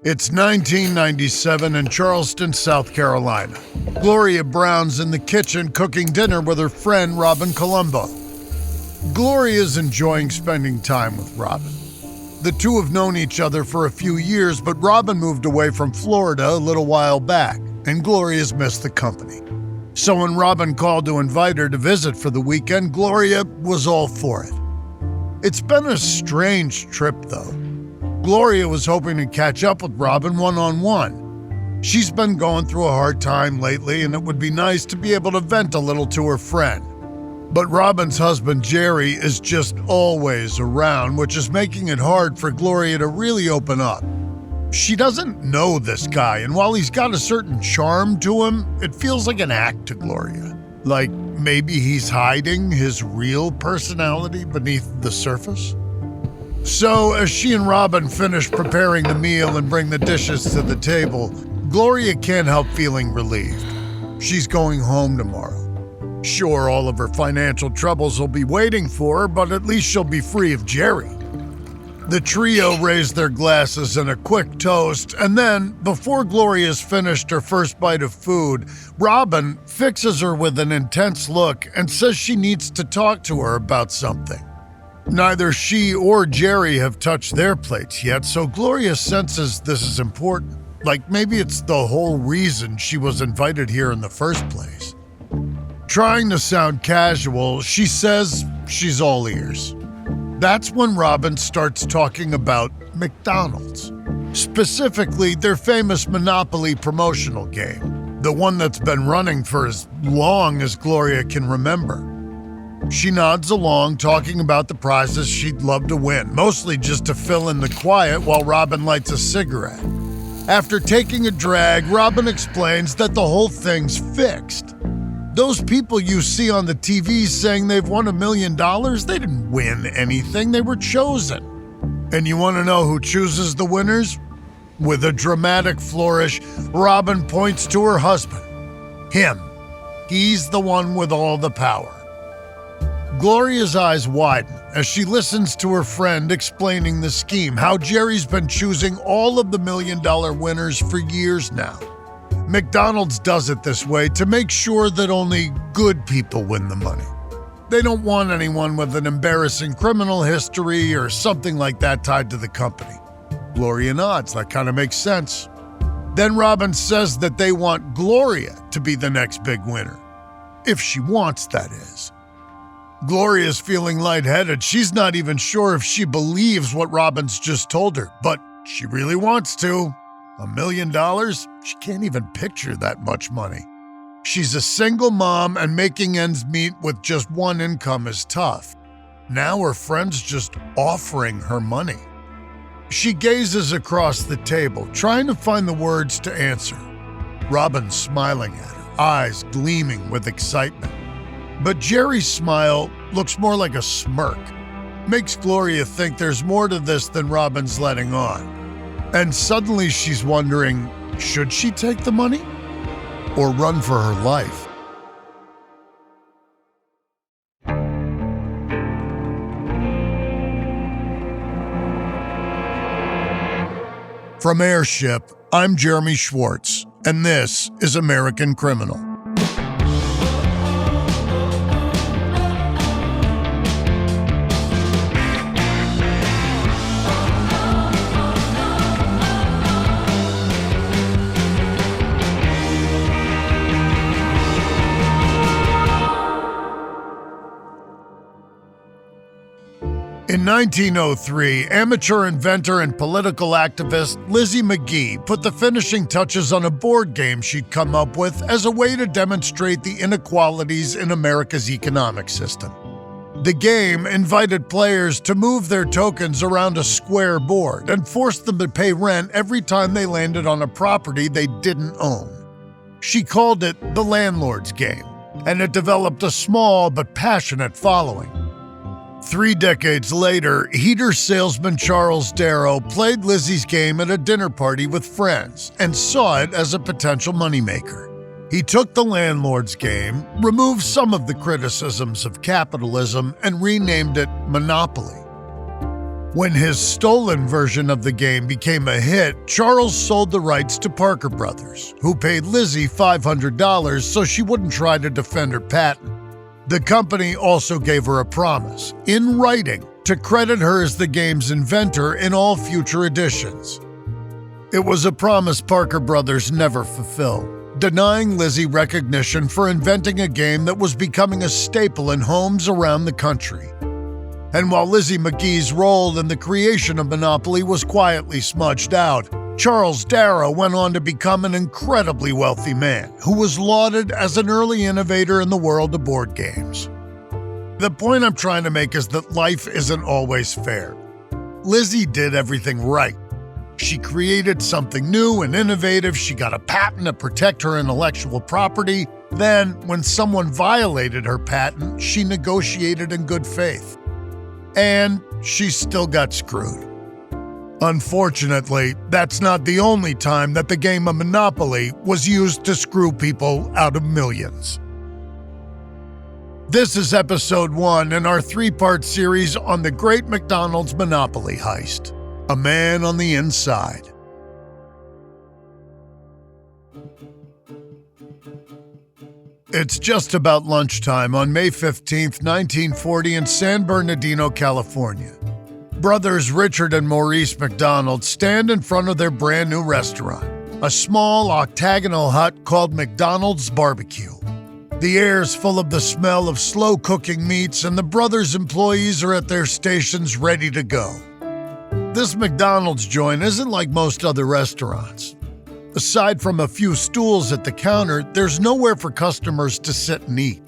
It's 1997 in Charleston, South Carolina. Gloria Brown's in the kitchen cooking dinner with her friend Robin Colombo. Gloria's enjoying spending time with Robin. The two have known each other for a few years, but Robin moved away from Florida a little while back, and Gloria's missed the company. So when Robin called to invite her to visit for the weekend, Gloria was all for it. It's been a strange trip, though. Gloria was hoping to catch up with Robin one-on-one. She's been going through a hard time lately, and it would be nice to be able to vent a little to her friend. But Robin's husband, Jerry, is just always around, which is making it hard for Gloria to really open up. She doesn't know this guy, and while he's got a certain charm to him, it feels like an act to Gloria. Like maybe he's hiding his real personality beneath the surface. So, as she and Robin finish preparing the meal and bring the dishes to the table, Gloria can't help feeling relieved. She's going home tomorrow. Sure, all of her financial troubles will be waiting for her, but at least she'll be free of Jerry. The trio raise their glasses in a quick toast, and then, before Gloria's finished her first bite of food, Robin fixes her with an intense look and says she needs to talk to her about something. Neither she or Jerry have touched their plates yet, so Gloria senses this is important. Like maybe it's the whole reason she was invited here in the first place. Trying to sound casual, she says she's all ears. That's when Robin starts talking about McDonald's. Specifically, their famous Monopoly promotional game, the one that's been running for as long as Gloria can remember. She nods along, talking about the prizes she'd love to win, mostly just to fill in the quiet while Robin lights a cigarette. After taking a drag, Robin explains that the whole thing's fixed. Those people you see on the TV saying they've won $1 million, they didn't win anything, they were chosen. And you want to know who chooses the winners? With a dramatic flourish, Robin points to her husband. Him. He's the one with all the power. Gloria's eyes widen as she listens to her friend explaining the scheme, how Jerry's been choosing all of the $1 million winners for years now. McDonald's does it this way to make sure that only good people win the money. They don't want anyone with an embarrassing criminal history or something like that tied to the company. Gloria nods, that kind of makes sense. Then Robin says that they want Gloria to be the next big winner. If she wants, that is. Gloria's feeling lightheaded. She's not even sure if she believes what Robin's just told her, but she really wants to. $1 million? She can't even picture that much money. She's a single mom, and making ends meet with just one income is tough. Now her friend's just offering her money. She gazes across the table, trying to find the words to answer. Robin's smiling at her, eyes gleaming with excitement. But Jerry's smile looks more like a smirk. Makes Gloria think there's more to this than Robin's letting on. And suddenly she's wondering, should she take the money or run for her life? From Airship, I'm Jeremy Schwartz, and this is American Criminal. In 1903, amateur inventor and political activist Lizzie McGee put the finishing touches on a board game she'd come up with as a way to demonstrate the inequalities in America's economic system. The game invited players to move their tokens around a square board and forced them to pay rent every time they landed on a property they didn't own. She called it the landlord's game, and it developed a small but passionate following. 3 decades later, heater salesman Charles Darrow played Lizzie's game at a dinner party with friends and saw it as a potential moneymaker. He took the landlord's game, removed some of the criticisms of capitalism, and renamed it Monopoly. When his stolen version of the game became a hit, Charles sold the rights to Parker Brothers, who paid Lizzie $500 so she wouldn't try to defend her patent. The company also gave her a promise, in writing, to credit her as the game's inventor in all future editions. It was a promise Parker Brothers never fulfilled, denying Lizzie recognition for inventing a game that was becoming a staple in homes around the country. And while Lizzie McGee's role in the creation of Monopoly was quietly smudged out, Charles Darrow went on to become an incredibly wealthy man who was lauded as an early innovator in the world of board games. The point I'm trying to make is that life isn't always fair. Lizzie did everything right. She created something new and innovative, she got a patent to protect her intellectual property. Then, when someone violated her patent, she negotiated in good faith. And she still got screwed. Unfortunately, that's not the only time that the game of Monopoly was used to screw people out of millions. This is episode 1 in our 3-part series on the great McDonald's Monopoly heist, A Man on the Inside. It's just about lunchtime on May 15th, 1940 in San Bernardino, California. Brothers Richard and Maurice McDonald stand in front of their brand new restaurant, a small octagonal hut called McDonald's Barbecue. The air's full of the smell of slow-cooking meats, and the brothers' employees are at their stations ready to go. This McDonald's joint isn't like most other restaurants. Aside from a few stools at the counter, there's nowhere for customers to sit and eat.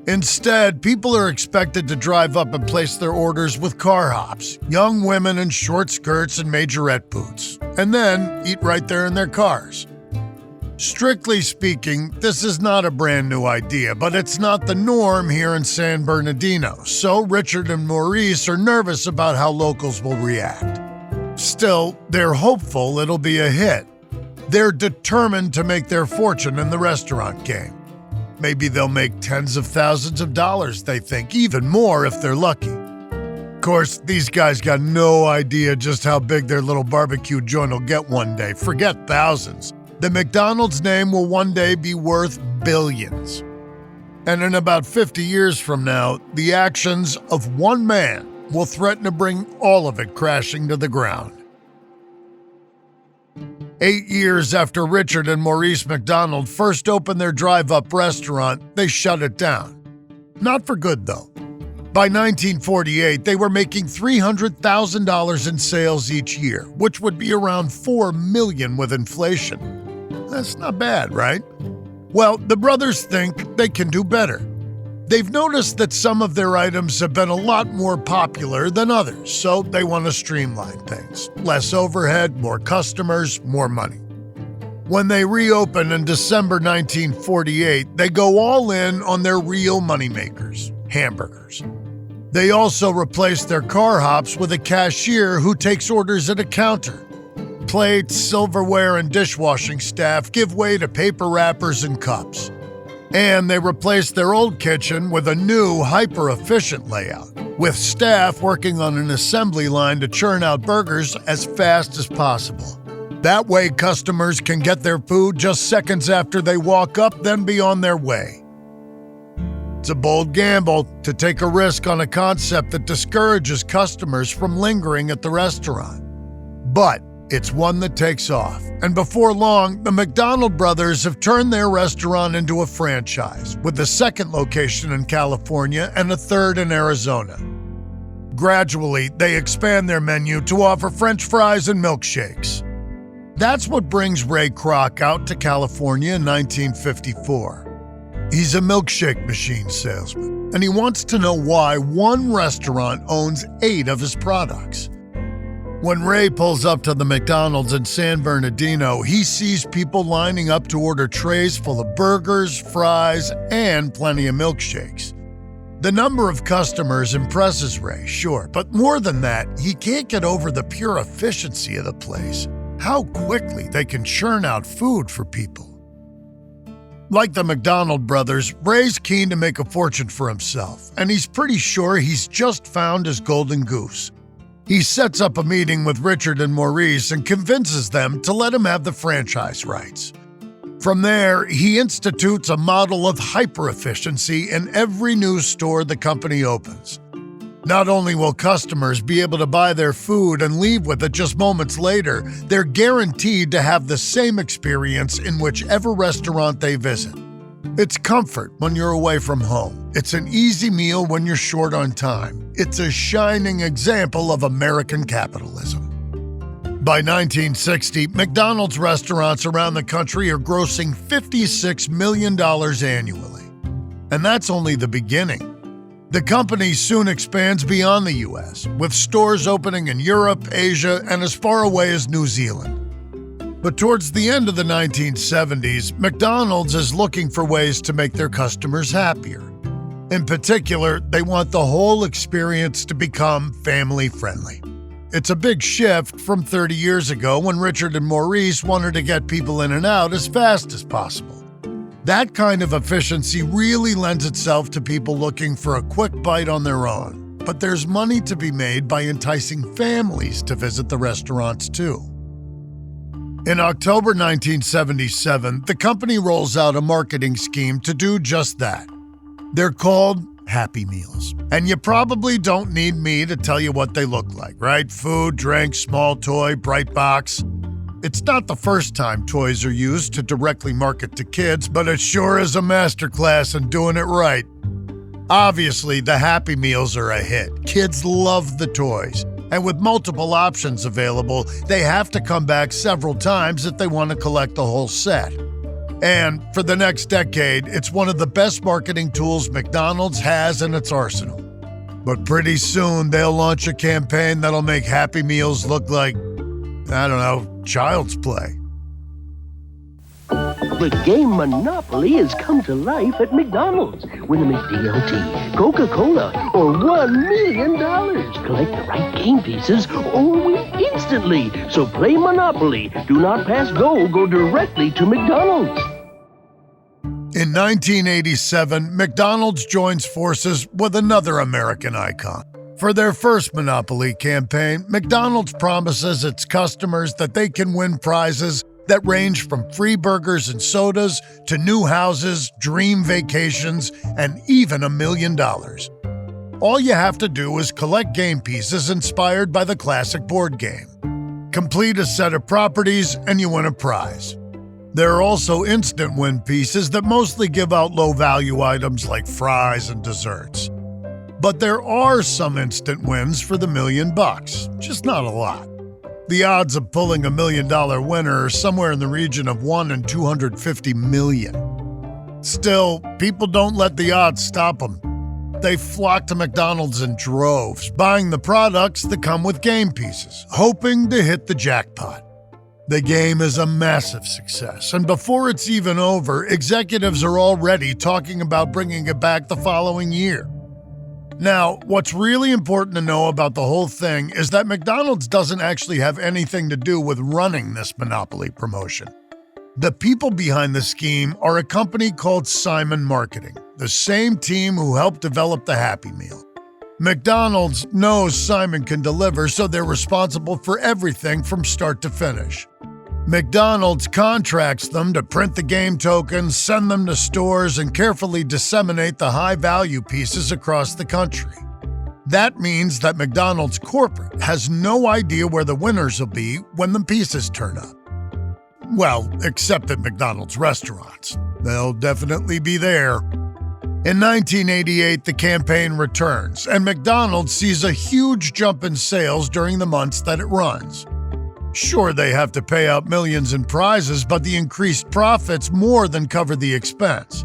Instead, people are expected to drive up and place their orders with car hops, young women in short skirts and majorette boots, and then eat right there in their cars. Strictly speaking, this is not a brand new idea, but it's not the norm here in San Bernardino, so Richard and Maurice are nervous about how locals will react. Still, they're hopeful it'll be a hit. They're determined to make their fortune in the restaurant game. Maybe they'll make tens of thousands of dollars, they think, even more if they're lucky. Of course, these guys got no idea just how big their little barbecue joint will get one day. Forget thousands. The McDonald's name will one day be worth billions. And in about 50 years from now, the actions of one man will threaten to bring all of it crashing to the ground. 8 years after Richard and Maurice McDonald first opened their drive-up restaurant, they shut it down. Not for good, though. By 1948, they were making $300,000 in sales each year, which would be around $4 million with inflation. That's not bad, right? Well, the brothers think they can do better. They've noticed that some of their items have been a lot more popular than others, so they want to streamline things. Less overhead, more customers, more money. When they reopen in December 1948, they go all in on their real moneymakers, hamburgers. They also replace their car hops with a cashier who takes orders at a counter. Plates, silverware, and dishwashing staff give way to paper wrappers and cups. And they replaced their old kitchen with a new, hyper-efficient layout, with staff working on an assembly line to churn out burgers as fast as possible. That way, customers can get their food just seconds after they walk up, then be on their way. It's a bold gamble to take a risk on a concept that discourages customers from lingering at the restaurant. But it's one that takes off, and before long, the McDonald brothers have turned their restaurant into a franchise, with a second location in California and a third in Arizona. Gradually, they expand their menu to offer French fries and milkshakes. That's what brings Ray Kroc out to California in 1954. He's a milkshake machine salesman, and he wants to know why one restaurant owns 8 of his products. When Ray pulls up to the McDonald's in San Bernardino, he sees people lining up to order trays full of burgers, fries, and plenty of milkshakes. The number of customers impresses Ray, sure, but more than that, he can't get over the pure efficiency of the place. How quickly they can churn out food for people. Like the McDonald brothers, Ray's keen to make a fortune for himself, and he's pretty sure he's just found his golden goose. He sets up a meeting with Richard and Maurice and convinces them to let him have the franchise rights. From there, he institutes a model of hyper-efficiency in every new store the company opens. Not only will customers be able to buy their food and leave with it just moments later, they're guaranteed to have the same experience in whichever restaurant they visit. It's comfort when you're away from home. It's an easy meal when you're short on time. It's a shining example of American capitalism. By 1960, McDonald's restaurants around the country are grossing $56 million annually. And that's only the beginning. The company soon expands beyond the U.S., with stores opening in Europe, Asia, and as far away as New Zealand. But towards the end of the 1970s, McDonald's is looking for ways to make their customers happier. In particular, they want the whole experience to become family-friendly. It's a big shift from 30 years ago when Richard and Maurice wanted to get people in and out as fast as possible. That kind of efficiency really lends itself to people looking for a quick bite on their own. But there's money to be made by enticing families to visit the restaurants too. In October 1977, the company rolls out a marketing scheme to do just that. They're called Happy Meals. And you probably don't need me to tell you what they look like, right? Food, drink, small toy, bright box. It's not the first time toys are used to directly market to kids, but it sure is a masterclass in doing it right. Obviously, the Happy Meals are a hit. Kids love the toys. And with multiple options available, they have to come back several times if they want to collect the whole set. And for the next decade, it's one of the best marketing tools McDonald's has in its arsenal. But pretty soon, they'll launch a campaign that'll make Happy Meals look like, child's play. The game Monopoly has come to life at McDonald's. Win a McDLT, Coca-Cola, or $1 million. Collect the right game pieces or win instantly. So play Monopoly. Do not pass go. Go directly to McDonald's. In 1987, McDonald's joins forces with another American icon. For their first Monopoly campaign, McDonald's promises its customers that they can win prizes that range from free burgers and sodas to new houses, dream vacations, and even $1 million. All you have to do is collect game pieces inspired by the classic board game. Complete a set of properties and you win a prize. There are also instant win pieces that mostly give out low-value items like fries and desserts. But there are some instant wins for the $1 million, just not a lot. The odds of pulling $1 million winner are somewhere in the region of 1 in 250 million. Still, people don't let the odds stop them. They flock to McDonald's in droves, buying the products that come with game pieces, hoping to hit the jackpot. The game is a massive success, and before it's even over, executives are already talking about bringing it back the following year. Now, what's really important to know about the whole thing is that McDonald's doesn't actually have anything to do with running this Monopoly promotion. The people behind the scheme are a company called Simon Marketing, the same team who helped develop the Happy Meal. McDonald's knows Simon can deliver, so they're responsible for everything from start to finish. McDonald's contracts them to print the game tokens, send them to stores, and carefully disseminate the high-value pieces across the country. That means that McDonald's corporate has no idea where the winners will be when the pieces turn up. Well, except at McDonald's restaurants. They'll definitely be there. In 1988, the campaign returns, and McDonald's sees a huge jump in sales during the months that it runs. Sure, they have to pay out millions in prizes, but the increased profits more than cover the expense.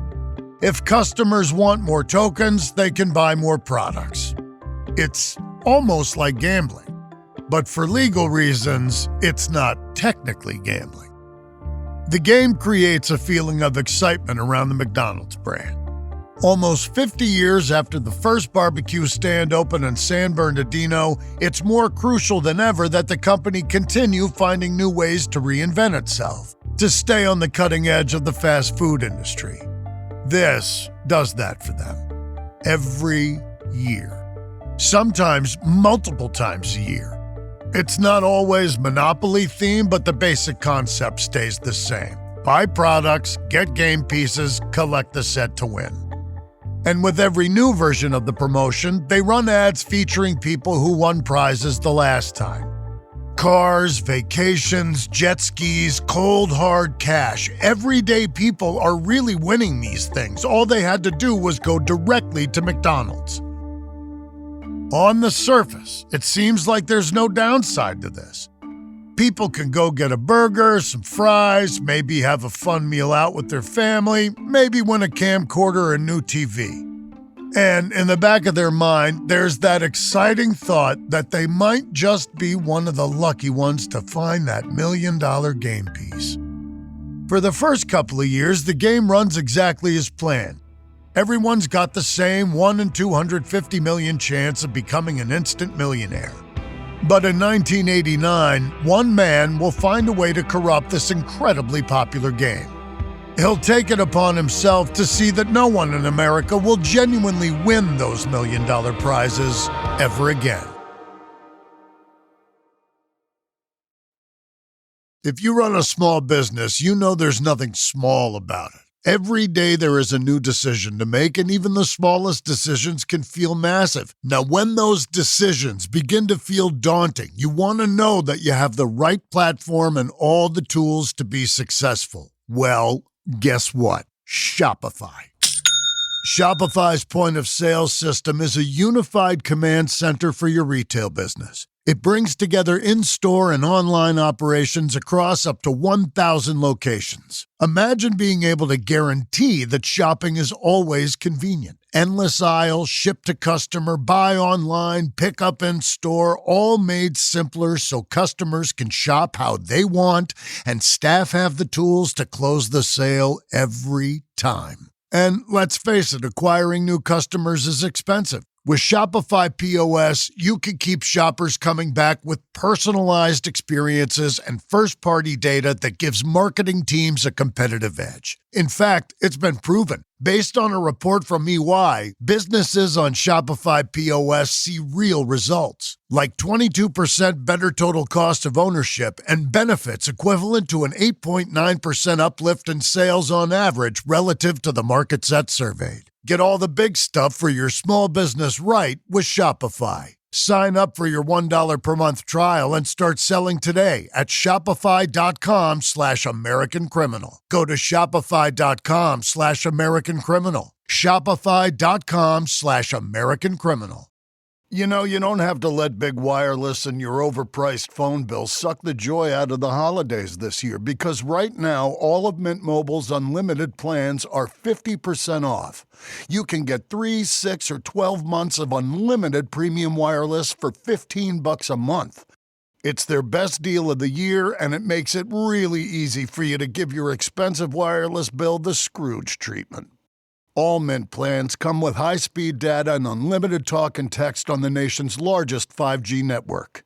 If customers want more tokens, they can buy more products. It's almost like gambling, but for legal reasons, it's not technically gambling. The game creates a feeling of excitement around the McDonald's brand. Almost 50 years after the first barbecue stand opened in San Bernardino, it's more crucial than ever that the company continue finding new ways to reinvent itself, to stay on the cutting edge of the fast food industry. This does that for them. Every year. Sometimes multiple times a year. It's not always Monopoly themed, but the basic concept stays the same. Buy products, get game pieces, collect the set to win. And with every new version of the promotion, they run ads featuring people who won prizes the last time. Cars, vacations, jet skis, cold hard cash. Everyday people are really winning these things. All they had to do was go directly to McDonald's. On the surface, it seems like there's no downside to this. People can go get a burger, some fries, maybe have a fun meal out with their family, maybe win a camcorder or a new TV. And in the back of their mind, there's that exciting thought that they might just be one of the lucky ones to find that $1 million game piece. For the first couple of years, the game runs exactly as planned. Everyone's got the same 1 in 250 million chance of becoming an instant millionaire. But in 1989, one man will find a way to corrupt this incredibly popular game. He'll take it upon himself to see that no one in America will genuinely win those $1 million prizes ever again. If you run a small business, you know there's nothing small about it. Every day there is a new decision to make, and even the smallest decisions can feel massive. Now, when those decisions begin to feel daunting, you want to know that you have the right platform and all the tools to be successful. Well, guess what? Shopify. Shopify's point-of-sale system is a unified command center for your retail business. It brings together in-store and online operations across up to 1,000 locations. Imagine being able to guarantee that shopping is always convenient. Endless aisle, ship to customer, buy online, pick up in store, all made simpler so customers can shop how they want and staff have the tools to close the sale every time. And let's face it, acquiring new customers is expensive. With Shopify POS, you can keep shoppers coming back with personalized experiences and first-party data that gives marketing teams a competitive edge. In fact, it's been proven. Based on a report from EY, businesses on Shopify POS see real results, like 22% better total cost of ownership and benefits equivalent to an 8.9% uplift in sales on average relative to the market set surveyed. Get all the big stuff for your small business right with Shopify. Sign up for your $1 per month trial and start selling today at shopify.com/AmericanCriminal. Go to shopify.com/AmericanCriminal. Shopify.com/AmericanCriminal. You know, you don't have to let big wireless and your overpriced phone bill suck the joy out of the holidays this year, because right now, all of Mint Mobile's unlimited plans are 50% off. You can get 3, 6, or 12 months of unlimited premium wireless for $15 a month. It's their best deal of the year, and it makes it really easy for you to give your expensive wireless bill the Scrooge treatment. All Mint plans come with high-speed data and unlimited talk and text on the nation's largest 5G network.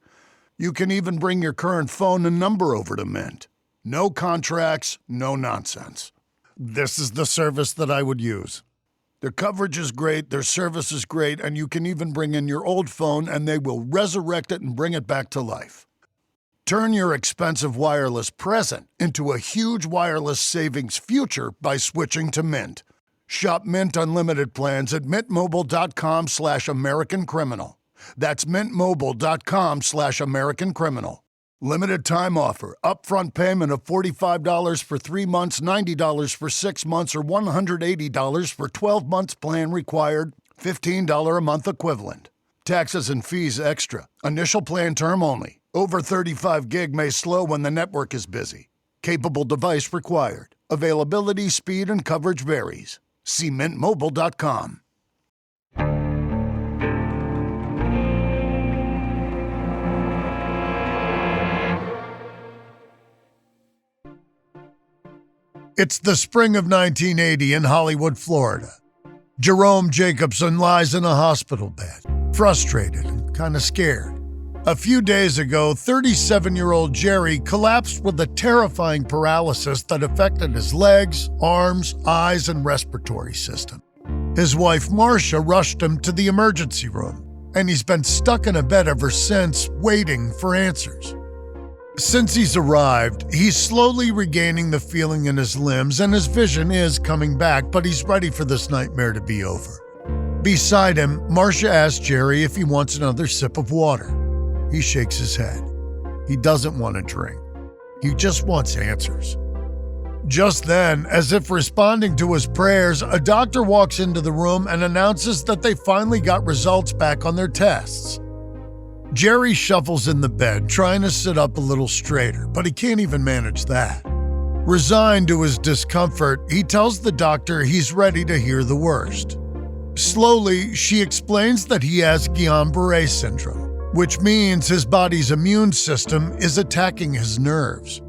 You can even bring your current phone and number over to Mint. No contracts, no nonsense. This is the service that I would use. Their coverage is great, their service is great, and you can even bring in your old phone and they will resurrect it and bring it back to life. Turn your expensive wireless present into a huge wireless savings future by switching to Mint. Shop Mint Unlimited plans at mintmobile.com/AmericanCriminal. That's mintmobile.com/AmericanCriminal. Limited time offer. Upfront payment of $45 for 3 months, $90 for 6 months, or $180 for 12 months plan required. $15 a month equivalent. Taxes and fees extra. Initial plan term only. Over 35 gig may slow when the network is busy. Capable device required. Availability, speed, and coverage varies. See mintmobile.com. It's the spring of 1980 in Hollywood, Florida. Jerome Jacobson lies in a hospital bed, frustrated and kind of scared. A few days ago, 37-year-old Jerry collapsed with a terrifying paralysis that affected his legs, arms, eyes, and respiratory system. His wife, Marcia, rushed him to the emergency room, and he's been stuck in a bed ever since, waiting for answers. Since he's arrived, he's slowly regaining the feeling in his limbs and his vision is coming back, but he's ready for this nightmare to be over. Beside him, Marcia asks Jerry if he wants another sip of water. He shakes his head. He doesn't want a drink. He just wants answers. Just then, as if responding to his prayers, a doctor walks into the room and announces that they finally got results back on their tests. Jerry shuffles in the bed, trying to sit up a little straighter, but he can't even manage that. Resigned to his discomfort, he tells the doctor he's ready to hear the worst. Slowly, she explains that he has Guillain-Barré syndrome, which means his body's immune system is attacking his nerves.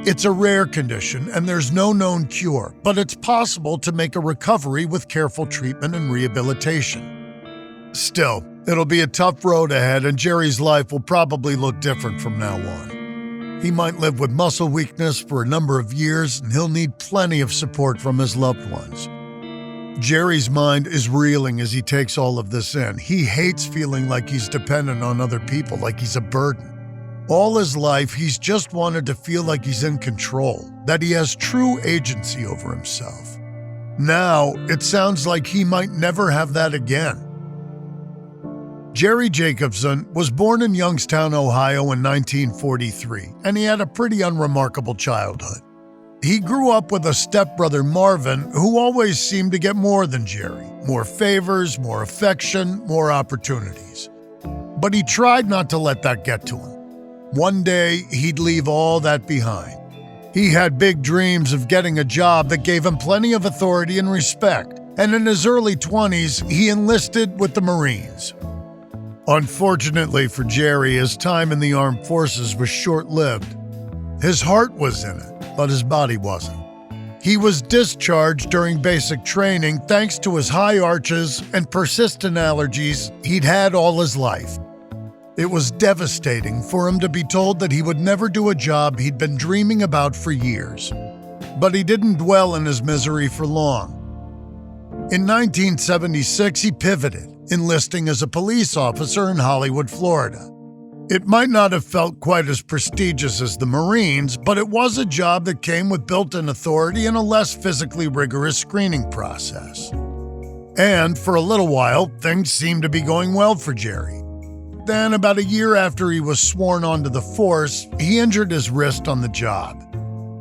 It's a rare condition and there's no known cure, but it's possible to make a recovery with careful treatment and rehabilitation. Still, it'll be a tough road ahead and Jerry's life will probably look different from now on. He might live with muscle weakness for a number of years and he'll need plenty of support from his loved ones. Jerry's mind is reeling as he takes all of this in. He hates feeling like he's dependent on other people, like he's a burden. All his life, he's just wanted to feel like he's in control, that he has true agency over himself. Now, it sounds like he might never have that again. Jerry Jacobson was born in Youngstown, Ohio in 1943, and he had a pretty unremarkable childhood. He grew up with a stepbrother, Marvin, who always seemed to get more than Jerry. More favors, more affection, more opportunities. But he tried not to let that get to him. One day, he'd leave all that behind. He had big dreams of getting a job that gave him plenty of authority and respect, and in his early 20s, he enlisted with the Marines. Unfortunately for Jerry, his time in the armed forces was short-lived. His heart was in it, but his body wasn't. He was discharged during basic training thanks to his high arches and persistent allergies he'd had all his life. It was devastating for him to be told that he would never do a job he'd been dreaming about for years. But he didn't dwell in his misery for long. In 1976, he pivoted, enlisting as a police officer in Hollywood, Florida. It might not have felt quite as prestigious as the Marines, but it was a job that came with built-in authority and a less physically rigorous screening process. And for a little while, things seemed to be going well for Jerry. Then, about a year after he was sworn onto the force, he injured his wrist on the job.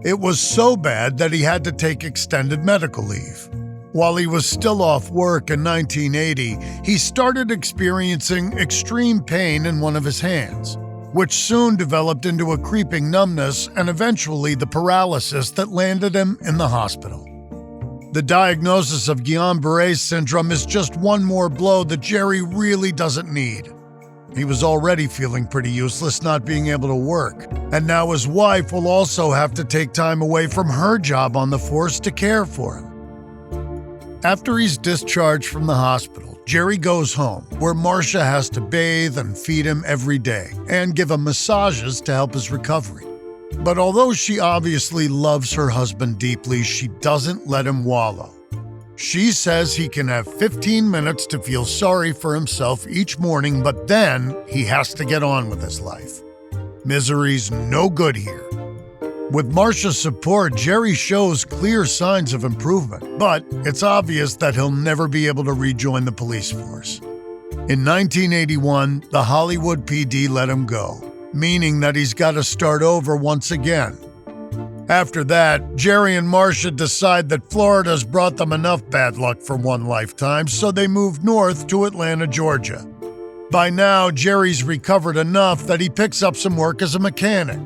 It was so bad that he had to take extended medical leave. While he was still off work in 1980, he started experiencing extreme pain in one of his hands, which soon developed into a creeping numbness and eventually the paralysis that landed him in the hospital. The diagnosis of Guillain-Barré syndrome is just one more blow that Jerry really doesn't need. He was already feeling pretty useless not being able to work, and now his wife will also have to take time away from her job on the force to care for him. After he's discharged from the hospital, Jerry goes home, where Marcia has to bathe and feed him every day and give him massages to help his recovery. But although she obviously loves her husband deeply, she doesn't let him wallow. She says he can have 15 minutes to feel sorry for himself each morning, but then he has to get on with his life. Misery's no good here. With Marcia's support, Jerry shows clear signs of improvement, but it's obvious that he'll never be able to rejoin the police force. In 1981, the Hollywood PD let him go, meaning that he's got to start over once again. After that, Jerry and Marcia decide that Florida's brought them enough bad luck for one lifetime, so they moved north to Atlanta, Georgia. By now, Jerry's recovered enough that he picks up some work as a mechanic.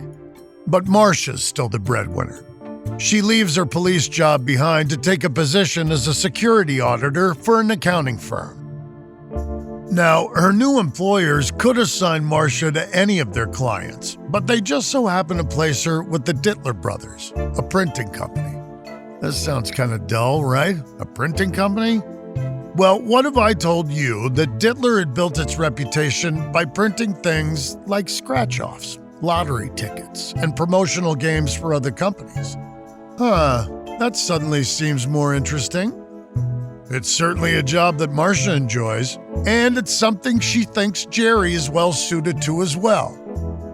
But Marcia's still the breadwinner. She leaves her police job behind to take a position as a security auditor for an accounting firm. Now, her new employers could assign Marcia to any of their clients, but they just so happen to place her with the Dittler Brothers, a printing company. This sounds kind of dull, right? A printing company? Well, what if I told you that Dittler had built its reputation by printing things like scratch-offs, lottery tickets, and promotional games for other companies? That suddenly seems more interesting. It's certainly a job that Marcia enjoys, and it's something she thinks Jerry is well suited to as well.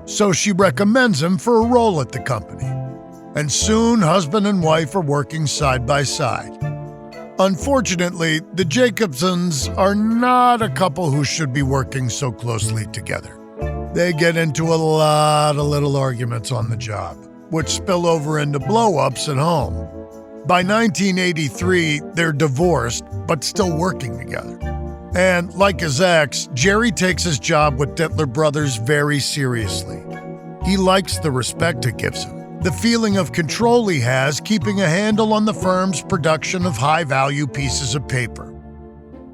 So she recommends him for a role at the company. And soon, husband and wife are working side by side. Unfortunately, the Jacobsons are not a couple who should be working so closely together. They get into a lot of little arguments on the job, which spill over into blow-ups at home. By 1983, they're divorced, but still working together. And like his ex, Jerry takes his job with Dittler Brothers very seriously. He likes the respect it gives him, the feeling of control he has keeping a handle on the firm's production of high-value pieces of paper.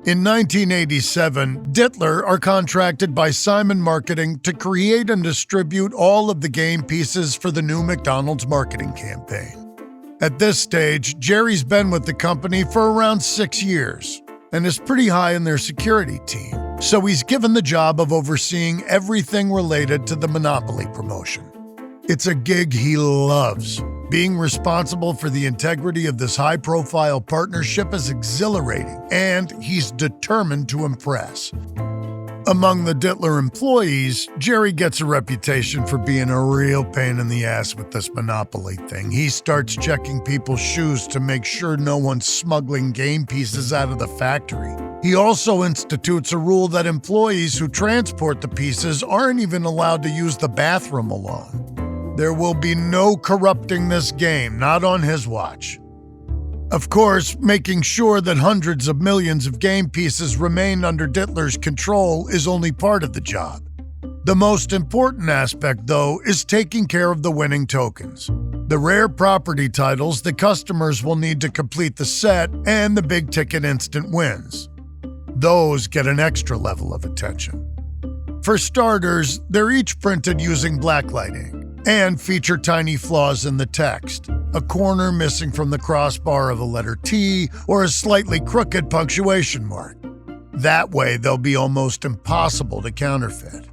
In 1987, Dittler are contracted by Simon Marketing to create and distribute all of the game pieces for the new McDonald's marketing campaign. At this stage, Jerry's been with the company for around 6 years and is pretty high in their security team, so he's given the job of overseeing everything related to the Monopoly promotion. It's a gig he loves. Being responsible for the integrity of this high-profile partnership is exhilarating, and he's determined to impress. Among the Dittler employees, Jerry gets a reputation for being a real pain in the ass with this Monopoly thing. He starts checking people's shoes to make sure no one's smuggling game pieces out of the factory. He also institutes a rule that employees who transport the pieces aren't even allowed to use the bathroom alone. There will be no corrupting this game, not on his watch. Of course, making sure that hundreds of millions of game pieces remain under Dittler's control is only part of the job. The most important aspect, though, is taking care of the winning tokens, the rare property titles the customers will need to complete the set, and the big-ticket instant wins. Those get an extra level of attention. For starters, they're each printed using blacklight ink and feature tiny flaws in the text, a corner missing from the crossbar of a letter T, or a slightly crooked punctuation mark. That way, they'll be almost impossible to counterfeit.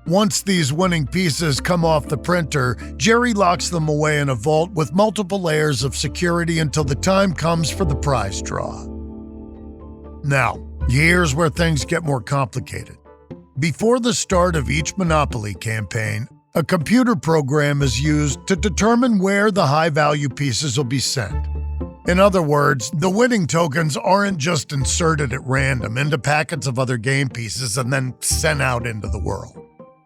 Once these winning pieces come off the printer, Jerry locks them away in a vault with multiple layers of security until the time comes for the prize draw. Now, here's where things get more complicated. Before the start of each Monopoly campaign, a computer program is used to determine where the high-value pieces will be sent. In other words, the winning tokens aren't just inserted at random into packets of other game pieces and then sent out into the world.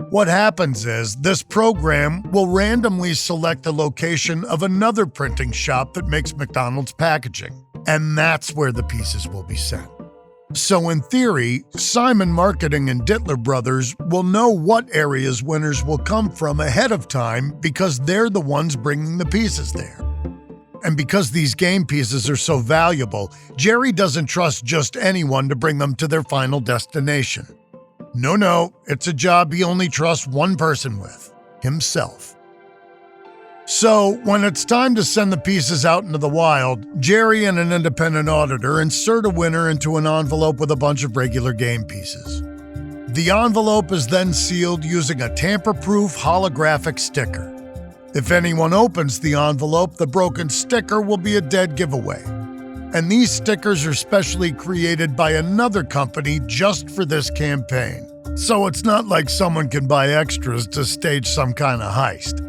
What happens is, this program will randomly select the location of another printing shop that makes McDonald's packaging, and that's where the pieces will be sent. So in theory, Simon Marketing and Dittler Brothers will know what areas winners will come from ahead of time because they're the ones bringing the pieces there. And because these game pieces are so valuable, Jerry doesn't trust just anyone to bring them to their final destination. No, it's a job he only trusts one person with, himself. So, when it's time to send the pieces out into the wild, Jerry and an independent auditor insert a winner into an envelope with a bunch of regular game pieces. The envelope is then sealed using a tamper-proof holographic sticker. If anyone opens the envelope, the broken sticker will be a dead giveaway. And these stickers are specially created by another company just for this campaign. So it's not like someone can buy extras to stage some kind of heist.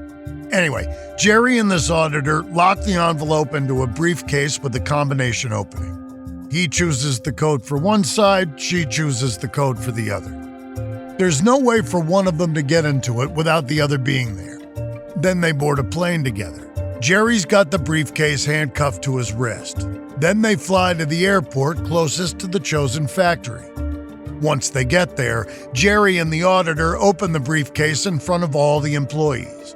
Anyway, Jerry and this auditor lock the envelope into a briefcase with a combination opening. He chooses the code for one side, she chooses the code for the other. There's no way for one of them to get into it without the other being there. Then they board a plane together. Jerry's got the briefcase handcuffed to his wrist. Then they fly to the airport closest to the chosen factory. Once they get there, Jerry and the auditor open the briefcase in front of all the employees.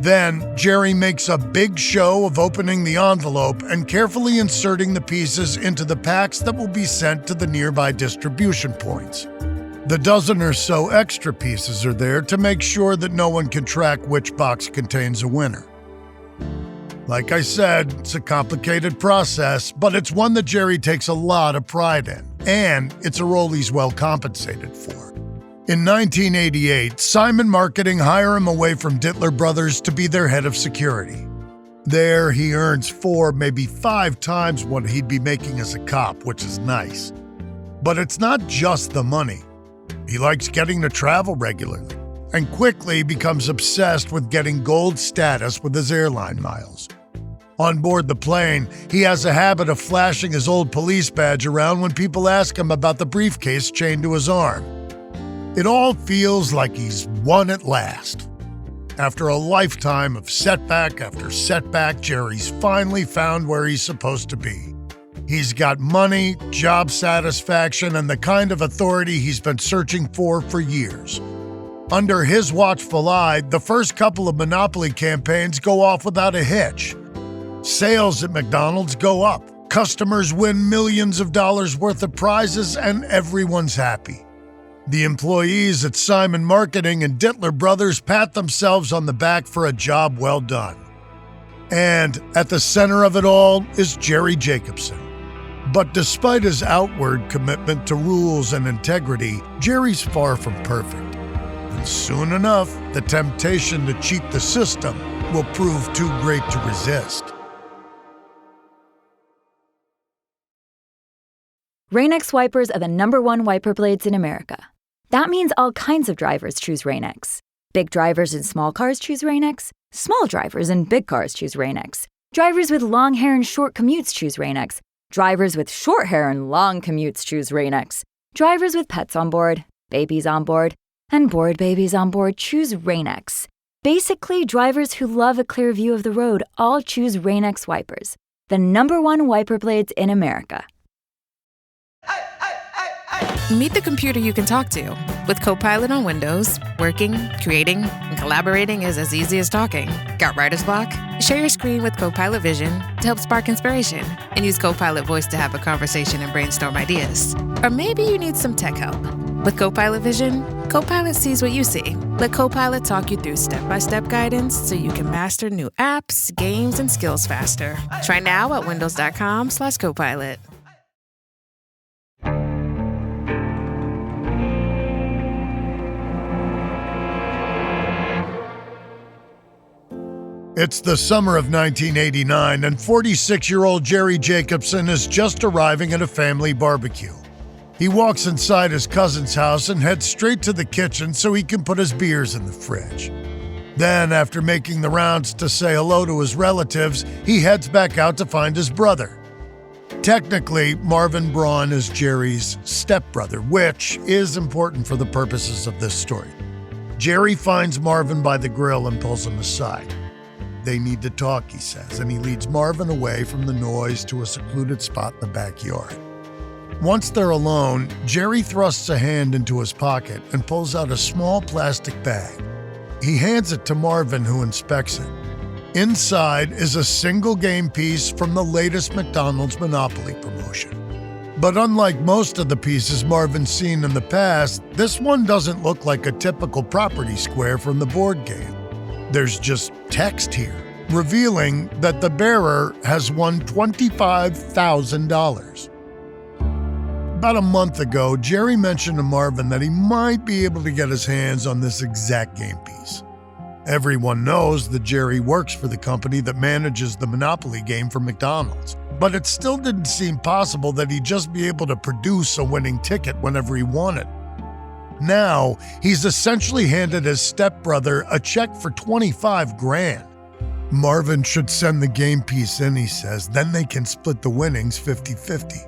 Then, Jerry makes a big show of opening the envelope and carefully inserting the pieces into the packs that will be sent to the nearby distribution points. The dozen or so extra pieces are there to make sure that no one can track which box contains a winner. Like I said, it's a complicated process, but it's one that Jerry takes a lot of pride in, and it's a role he's well compensated for. In 1988, Simon Marketing hire him away from Dittler Brothers to be their head of security. There, he earns 4, maybe 5 times what he'd be making as a cop, which is nice. But it's not just the money. He likes getting to travel regularly and quickly becomes obsessed with getting gold status with his airline miles. On board the plane, he has a habit of flashing his old police badge around when people ask him about the briefcase chained to his arm. It all feels like he's won at last. After a lifetime of setback after setback, Jerry's finally found where he's supposed to be. He's got money, job satisfaction, and the kind of authority he's been searching for years. Under his watchful eye, the first couple of Monopoly campaigns go off without a hitch. Sales at McDonald's go up, customers win millions of dollars worth of prizes, and everyone's happy. The employees at Simon Marketing and Dittler Brothers pat themselves on the back for a job well done. And at the center of it all is Jerry Jacobson. But despite his outward commitment to rules and integrity, Jerry's far from perfect. And soon enough, the temptation to cheat the system will prove too great to resist. Rain-X wipers are the #1 wiper blades in America. That means all kinds of drivers choose Rain-X. Big drivers in small cars choose Rain-X. Small drivers in big cars choose Rain-X. Drivers with long hair and short commutes choose Rain-X. Drivers with short hair and long commutes choose Rain-X. Drivers with pets on board, babies on board, and bored babies on board choose Rain-X. Basically, drivers who love a clear view of the road all choose Rain-X wipers, the #1 wiper blades in America. Meet the computer you can talk to. With Copilot on Windows, working, creating, and collaborating is as easy as talking. Got writer's block? Share your screen with Copilot Vision to help spark inspiration, and use Copilot Voice to have a conversation and brainstorm ideas. Or maybe you need some tech help. With Copilot Vision, Copilot sees what you see. Let Copilot talk you through step-by-step guidance so you can master new apps, games, and skills faster. Try now at windows.com/Copilot. It's the summer of 1989, and 46-year-old Jerry Jacobson is just arriving at a family barbecue. He walks inside his cousin's house and heads straight to the kitchen so he can put his beers in the fridge. Then, after making the rounds to say hello to his relatives, he heads back out to find his brother. Technically, Marvin Braun is Jerry's stepbrother, which is important for the purposes of this story. Jerry finds Marvin by the grill and pulls him aside. They need to talk, he says, and he leads Marvin away from the noise to a secluded spot in the backyard. Once they're alone, Jerry thrusts a hand into his pocket and pulls out a small plastic bag. He hands it to Marvin, who inspects it. Inside is a single game piece from the latest McDonald's Monopoly promotion. But unlike most of the pieces Marvin's seen in the past, this one doesn't look like a typical property square from the board game. There's just text here, revealing that the bearer has won $25,000. About a month ago, Jerry mentioned to Marvin that he might be able to get his hands on this exact game piece. Everyone knows that Jerry works for the company that manages the Monopoly game for McDonald's, but it still didn't seem possible that he'd just be able to produce a winning ticket whenever he wanted. Now, he's essentially handed his stepbrother a check for $25,000. Marvin should send the game piece in, he says, then they can split the winnings 50-50.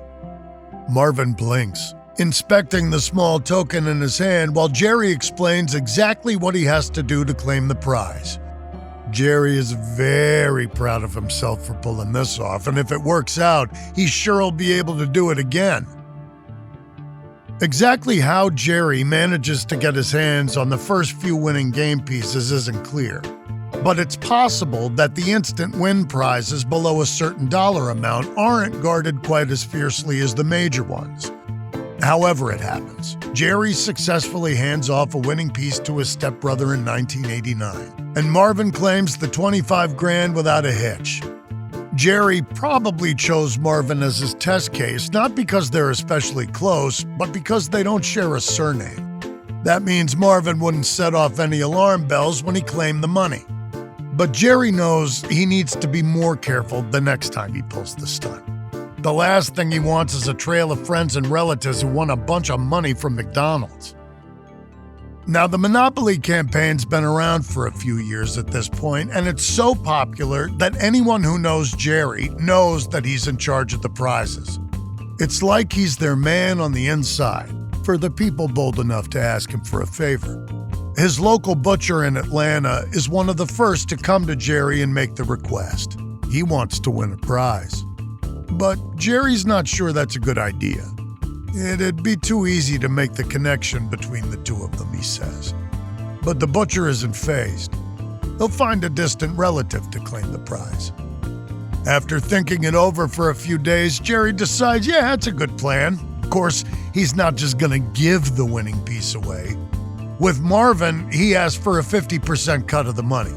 Marvin blinks, inspecting the small token in his hand while Jerry explains exactly what he has to do to claim the prize. Jerry is very proud of himself for pulling this off, and if it works out, he sure will be able to do it again. Exactly how Jerry manages to get his hands on the first few winning game pieces isn't clear, but it's possible that the instant win prizes below a certain dollar amount aren't guarded quite as fiercely as the major ones. However it happens, Jerry successfully hands off a winning piece to his stepbrother in 1989, and Marvin claims the $25,000 without a hitch. Jerry probably chose Marvin as his test case, not because they're especially close, but because they don't share a surname. That means Marvin wouldn't set off any alarm bells when he claimed the money. But Jerry knows he needs to be more careful the next time he pulls the stunt. The last thing he wants is a trail of friends and relatives who won a bunch of money from McDonald's. Now, the Monopoly campaign's been around for a few years at this point, and it's so popular that anyone who knows Jerry knows that he's in charge of the prizes. It's like he's their man on the inside for the people bold enough to ask him for a favor. His local butcher in Atlanta is one of the first to come to Jerry and make the request. He wants to win a prize. But Jerry's not sure that's a good idea. It'd be too easy to make the connection between the two of them, he says. But the butcher isn't fazed. He'll find a distant relative to claim the prize. After thinking it over for a few days, Jerry decides, yeah, that's a good plan. Of course, he's not just gonna give the winning piece away. With Marvin, he asks for a 50% cut of the money,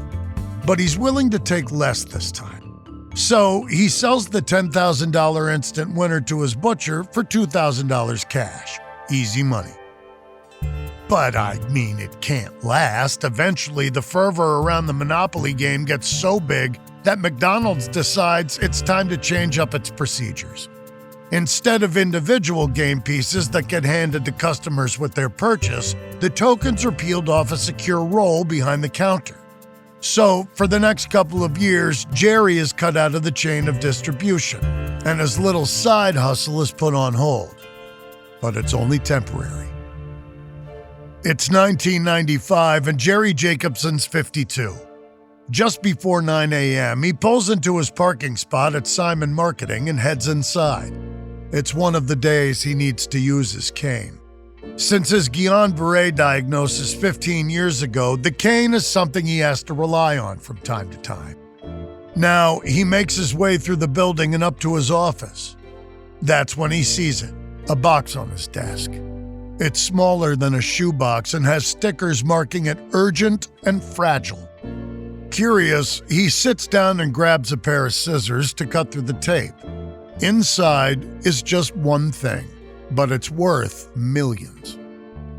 but he's willing to take less this time. So he sells the $10,000 instant winner to his butcher for $2,000 cash. Easy money. But I mean, it can't last. Eventually, the fervor around the Monopoly game gets so big that McDonald's decides it's time to change up its procedures. Instead of individual game pieces that get handed to customers with their purchase, the tokens are peeled off a secure roll behind the counter. So, for the next couple of years, Jerry is cut out of the chain of distribution, and his little side hustle is put on hold. But it's only temporary. It's 1995, and Jerry Jacobson's 52. Just before 9 a.m., he pulls into his parking spot at Simon Marketing and heads inside. It's one of the days he needs to use his cane. Since his Guillain-Barré diagnosis 15 years ago, the cane is something he has to rely on from time to time. Now, he makes his way through the building and up to his office. That's when he sees it, a box on his desk. It's smaller than a shoebox and has stickers marking it urgent and fragile. Curious, he sits down and grabs a pair of scissors to cut through the tape. Inside is just one thing, but it's worth millions.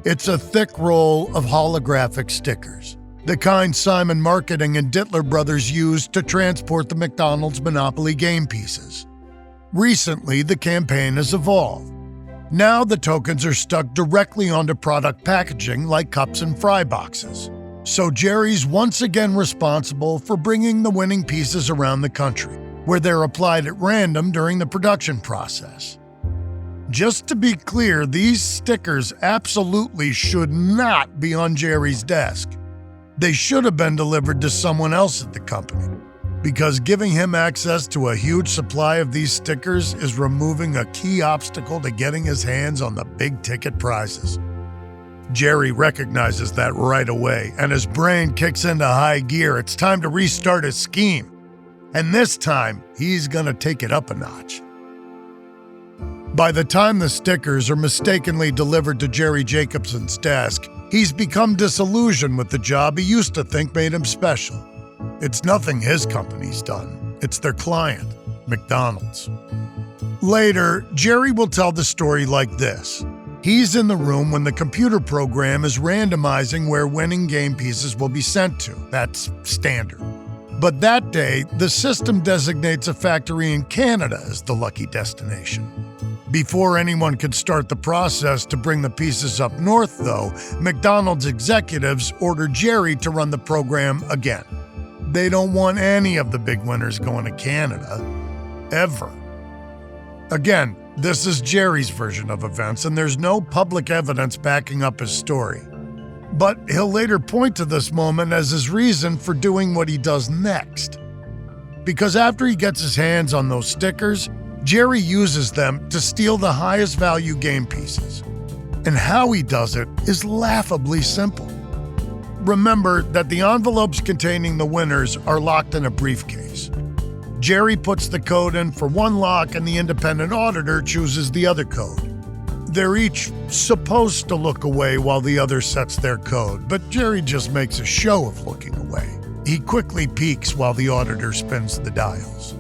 It's a thick roll of holographic stickers, the kind Simon Marketing and Dittler Brothers used to transport the McDonald's Monopoly game pieces. Recently, the campaign has evolved. Now the tokens are stuck directly onto product packaging like cups and fry boxes. So Jerry's once again responsible for bringing the winning pieces around the country, where they're applied at random during the production process. Just to be clear, these stickers absolutely should not be on Jerry's desk. They should have been delivered to someone else at the company, because giving him access to a huge supply of these stickers is removing a key obstacle to getting his hands on the big-ticket prizes. Jerry recognizes that right away, and his brain kicks into high gear. It's time to restart his scheme. And this time, he's gonna take it up a notch. By the time the stickers are mistakenly delivered to Jerry Jacobson's desk, he's become disillusioned with the job he used to think made him special. It's nothing his company's done. It's their client, McDonald's. Later, Jerry will tell the story like this. He's in the room when the computer program is randomizing where winning game pieces will be sent to. That's standard. But that day, the system designates a factory in Canada as the lucky destination. Before anyone could start the process to bring the pieces up north, though, McDonald's executives ordered Jerry to run the program again. They don't want any of the big winners going to Canada. Ever. Again, this is Jerry's version of events, and there's no public evidence backing up his story. But he'll later point to this moment as his reason for doing what he does next. Because after he gets his hands on those stickers, Jerry uses them to steal the highest value game pieces. And how he does it is laughably simple. Remember that the envelopes containing the winners are locked in a briefcase. Jerry puts the code in for one lock and the independent auditor chooses the other code. They're each supposed to look away while the other sets their code, but Jerry just makes a show of looking away. He quickly peeks while the auditor spins the dials.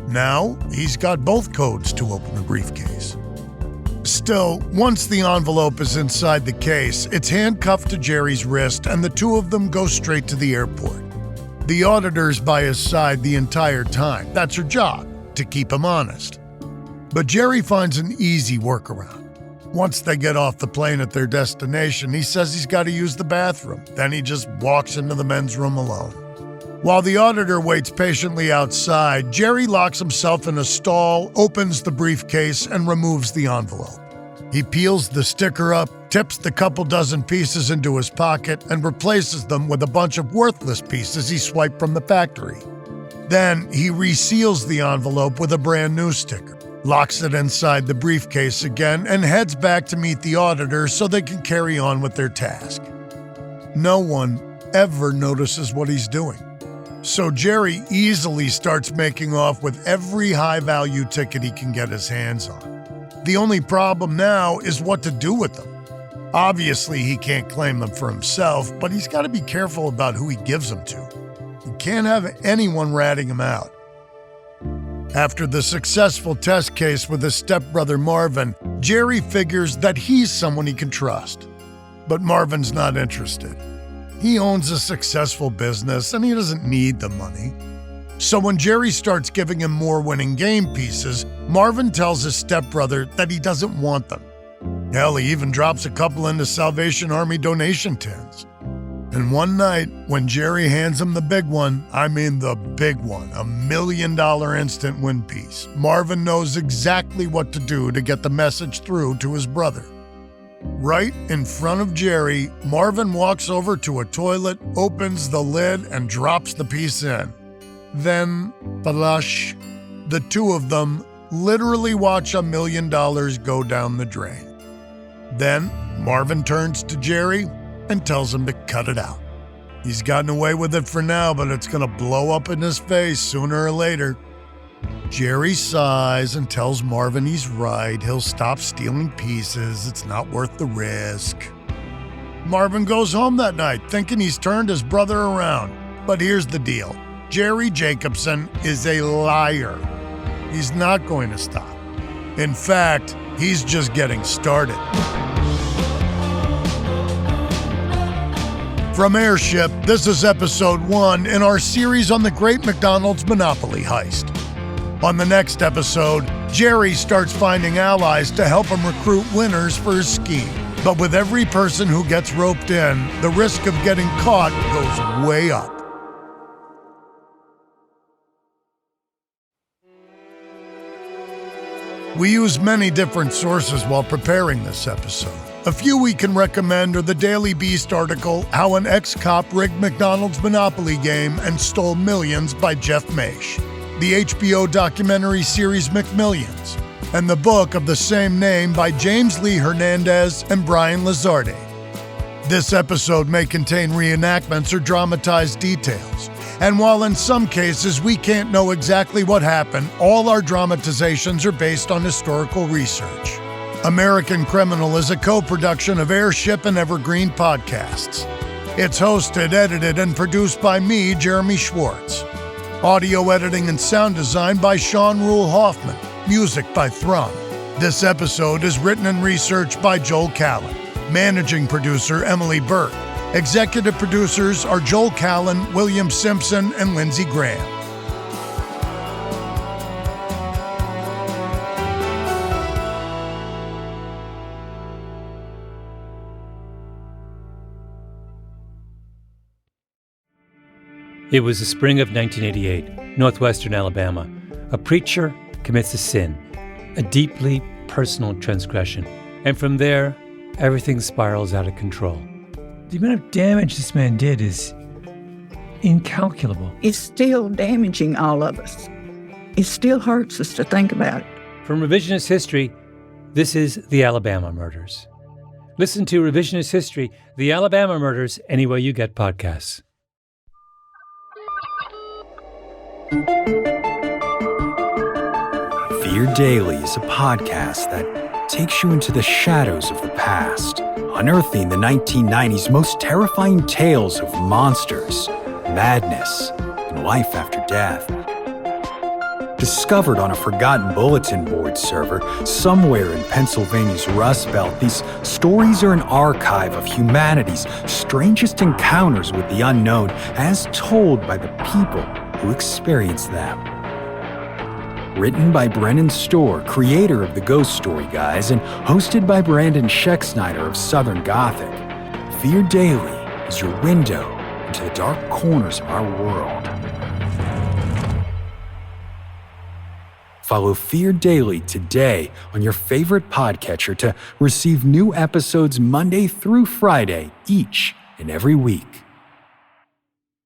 Now, he's got both codes to open the briefcase. Still, once the envelope is inside the case, it's handcuffed to Jerry's wrist and the two of them go straight to the airport. The auditor's by his side the entire time. That's her job, to keep him honest. But Jerry finds an easy workaround. Once they get off the plane at their destination, he says he's got to use the bathroom. Then he just walks into the men's room alone. While the auditor waits patiently outside, Jerry locks himself in a stall, opens the briefcase, and removes the envelope. He peels the sticker up, tips the couple dozen pieces into his pocket, and replaces them with a bunch of worthless pieces he swiped from the factory. Then he reseals the envelope with a brand new sticker, locks it inside the briefcase again, and heads back to meet the auditor so they can carry on with their task. No one ever notices what he's doing. So Jerry easily starts making off with every high-value ticket he can get his hands on. The only problem now is what to do with them. Obviously, he can't claim them for himself, but he's got to be careful about who he gives them to. He can't have anyone ratting him out. After the successful test case with his stepbrother Marvin, Jerry figures that he's someone he can trust. But Marvin's not interested. He owns a successful business and he doesn't need the money. So when Jerry starts giving him more winning game pieces, Marvin tells his stepbrother that he doesn't want them. Hell, he even drops a couple into Salvation Army donation tins. And one night, when Jerry hands him the big one, I mean the big one, $1 million instant win piece, Marvin knows exactly what to do to get the message through to his brother. Right in front of Jerry, Marvin walks over to a toilet, opens the lid, and drops the piece in. Then, flush, the two of them literally watch $1 million go down the drain. Then, Marvin turns to Jerry and tells him to cut it out. He's gotten away with it for now, but it's going to blow up in his face sooner or later. Jerry sighs and tells Marvin he's right. He'll stop stealing pieces. It's not worth the risk. Marvin goes home that night thinking he's turned his brother around. But here's the deal. Jerry Jacobson is a liar. He's not going to stop. In fact, he's just getting started. From Airship, this is episode 1 in our series on the Great McDonald's Monopoly Heist. On the next episode, Jerry starts finding allies to help him recruit winners for his scheme. But with every person who gets roped in, the risk of getting caught goes way up. We use many different sources while preparing this episode. A few we can recommend are the Daily Beast article, How an Ex-Cop Rigged McDonald's Monopoly Game and Stole Millions by Jeff Maish, the HBO documentary series McMillions, and the book of the same name by James Lee Hernandez and Brian Lazarde. This episode may contain reenactments or dramatized details. And while in some cases we can't know exactly what happened, all our dramatizations are based on historical research. American Criminal is a co-production of Airship and Evergreen Podcasts. It's hosted, edited, and produced by me, Jeremy Schwartz. Audio editing and sound design by Sean Rule Hoffman. Music by Thrum. This episode is written and researched by Joel Callan. Managing producer Emily Burke. Executive producers are Joel Callan, William Simpson, and Lindsey Graham. It was the spring of 1988, northwestern Alabama. A preacher commits a sin, a deeply personal transgression. And from there, everything spirals out of control. The amount of damage this man did is incalculable. It's still damaging all of us. It still hurts us to think about it. From Revisionist History, this is The Alabama Murders. Listen to Revisionist History, The Alabama Murders, anywhere you get podcasts. Fear Daily is a podcast that takes you into the shadows of the past, unearthing the 1990s most terrifying tales of monsters, madness, and life after death. Discovered on a forgotten bulletin board server somewhere in Pennsylvania's Rust Belt, these stories are an archive of humanity's strangest encounters with the unknown as told by the people who experienced them. Written by Brennan Storr, creator of the Ghost Story Guys, and hosted by Brandon Schecksnyder of Southern Gothic, Fear Daily is your window into the dark corners of our world. Follow Fear Daily today on your favorite podcatcher to receive new episodes Monday through Friday each and every week.